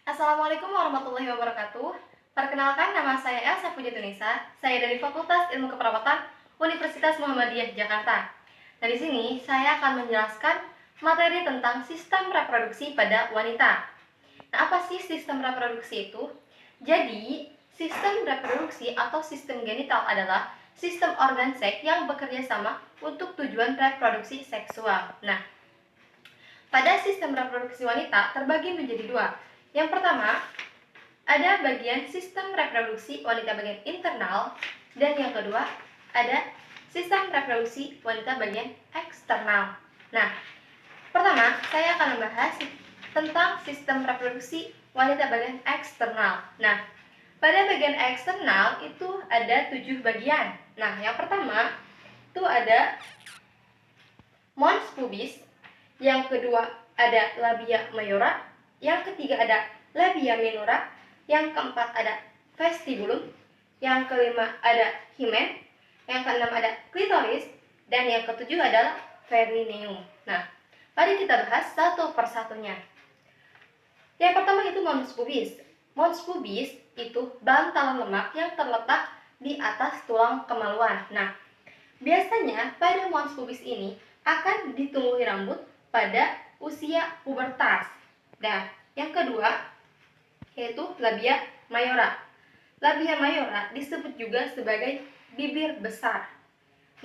Assalamualaikum warahmatullahi wabarakatuh. Perkenalkan, nama saya Elsa Pujatunisa. Saya dari Fakultas Ilmu Keperawatan Universitas Muhammadiyah Jakarta. Nah, di sini saya akan menjelaskan materi tentang sistem reproduksi pada wanita. Nah, apa sih sistem reproduksi itu? Jadi, sistem reproduksi atau sistem genital adalah sistem organ seks yang bekerja sama untuk tujuan reproduksi seksual. Nah, pada sistem reproduksi wanita terbagi menjadi dua. Yang pertama, ada bagian sistem reproduksi wanita bagian internal, dan yang kedua, ada sistem reproduksi wanita bagian eksternal. Nah, pertama, saya akan membahas tentang sistem reproduksi wanita bagian eksternal. Nah, pada bagian eksternal itu ada 7 bagian. Nah, yang pertama itu ada mons pubis, yang kedua ada labia mayora, yang ketiga ada labia minora, yang keempat ada vestibulum, yang kelima ada himen, yang keenam ada klitoris, dan yang ketujuh adalah perineum. Nah, mari kita bahas satu persatunya. Yang pertama itu mons pubis. Mons pubis itu bantalan lemak yang terletak di atas tulang kemaluan. Nah, biasanya pada mons pubis ini akan ditumbuhi rambut pada usia pubertas. Dan yang kedua yaitu labia mayora. Labia mayora disebut juga sebagai bibir besar.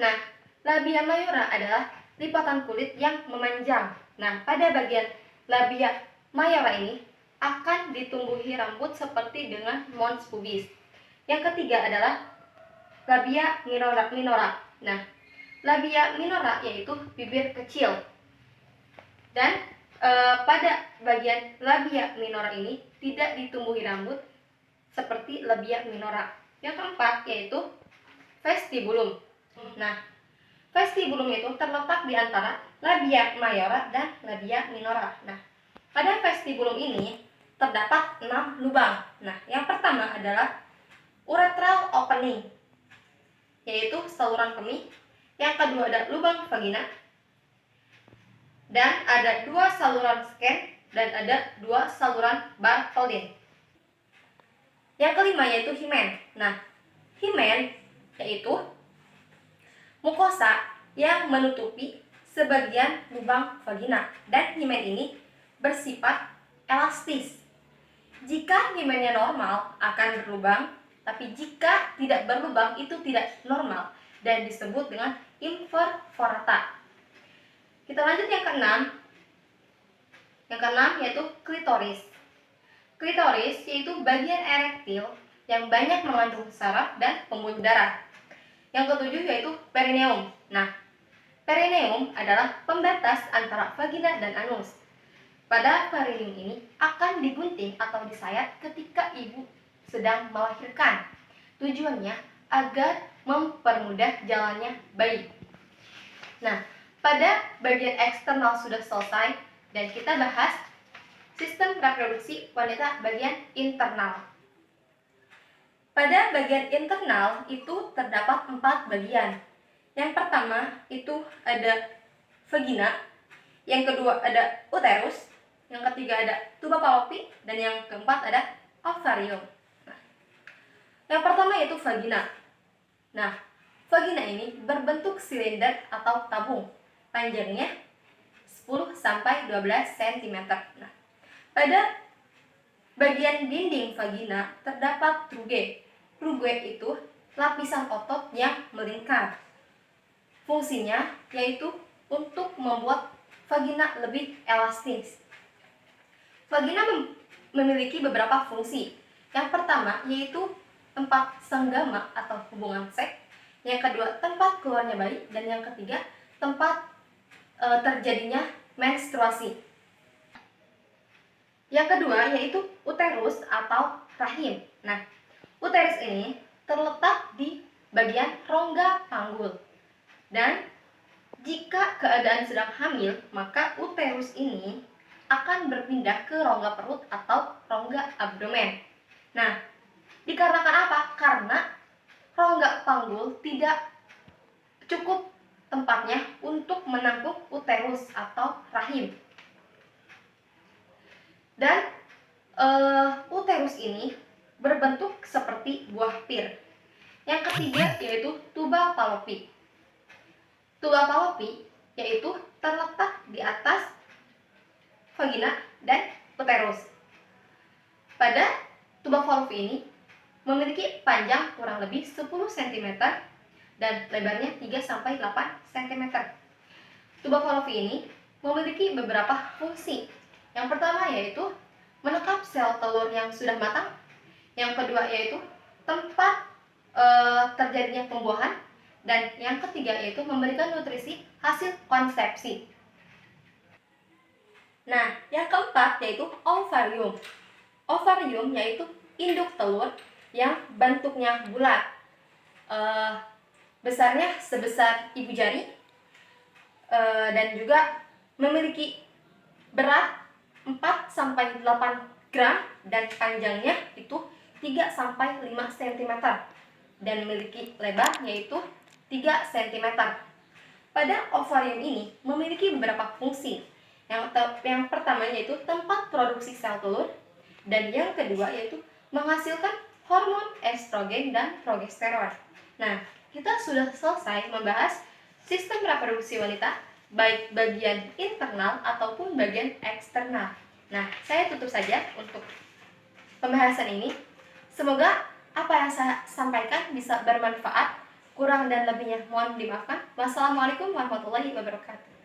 Nah, labia mayora adalah lipatan kulit yang memanjang. Nah, pada bagian labia mayora ini akan ditumbuhi rambut seperti dengan mons pubis. Yang ketiga adalah labia minora. Nah, labia minora yaitu bibir kecil. Dan pada bagian labia minora ini tidak ditumbuhi rambut seperti labia minora. Yang keempat yaitu vestibulum. Nah, vestibulum itu terletak di antara labia mayora dan labia minora. Nah, pada vestibulum ini terdapat 6 lubang. Nah, yang pertama adalah urethral opening, yaitu saluran kemih. Yang kedua ada lubang vagina, dan ada 2 saluran Skene dan ada 2 saluran Bartholin. Yang kelima yaitu himen. Nah, himen yaitu mukosa yang menutupi sebagian lubang vagina, dan himen ini bersifat elastis. Jika himennya normal akan berlubang, tapi jika tidak berlubang itu tidak normal dan disebut dengan imperforata. Kita lanjut yang keenam. Yang keenam yaitu klitoris. Klitoris yaitu bagian erektil yang banyak mengandung saraf dan pembuluh darah. Yang ketujuh yaitu perineum. Nah, perineum adalah pembatas antara vagina dan anus. Pada perineum ini akan digunting atau disayat ketika ibu sedang melahirkan. Tujuannya agar mempermudah jalannya bayi. Nah, pada bagian eksternal sudah selesai dan kita bahas sistem reproduksi wanita bagian internal. Pada bagian internal itu terdapat 4 bagian. Yang pertama itu ada vagina, yang kedua ada uterus, yang ketiga ada tuba fallopi, dan yang keempat ada ovarium. Nah, yang pertama yaitu vagina. Nah, vagina ini berbentuk silinder atau tabung. Panjangnya 10 sampai 12 cm. Nah, pada bagian dinding vagina terdapat rugae. Rugae itu lapisan otot yang melingkar. Fungsinya yaitu untuk membuat vagina lebih elastis. Vagina memiliki beberapa fungsi. Yang pertama yaitu tempat senggama atau hubungan seks. Yang kedua tempat keluarnya bayi, dan yang ketiga tempat terjadinya menstruasi. Yang kedua yaitu uterus atau rahim. Nah, uterus ini terletak di bagian rongga panggul. Dan jika keadaan sedang hamil, maka uterus ini akan berpindah ke rongga perut atau rongga abdomen. Nah, dikarenakan apa? Karena rongga panggul tidak cukup tempatnya untuk menampung uterus atau rahim. Dan Uterus ini berbentuk seperti buah pir. Yang ketiga yaitu tuba falopi. Tuba falopi yaitu terletak di atas vagina dan uterus. Pada tuba falopi ini memiliki panjang kurang lebih 10 cm dan lebarnya 3-8 cm. Tuba falopi ini memiliki beberapa fungsi. Yang pertama yaitu menekap sel telur yang sudah matang. Yang kedua yaitu tempat terjadinya pembuahan. Dan yang ketiga yaitu memberikan nutrisi hasil konsepsi. Nah, yang keempat yaitu ovarium. Ovarium yaitu induk telur yang bentuknya bulat. Besarnya sebesar ibu jari dan juga memiliki berat 4-8 gram dan panjangnya itu 3-5 cm dan memiliki lebar yaitu 3 cm. Pada ovarium ini memiliki beberapa fungsi. Yang pertama yaitu tempat produksi sel telur dan yang kedua yaitu menghasilkan hormon estrogen dan progesteron. Nah, kita sudah selesai membahas sistem reproduksi wanita baik bagian internal ataupun bagian eksternal. Nah, saya tutup saja untuk pembahasan ini. Semoga apa yang saya sampaikan bisa bermanfaat. Kurang dan lebihnya mohon dimaafkan. Wassalamualaikum warahmatullahi wabarakatuh.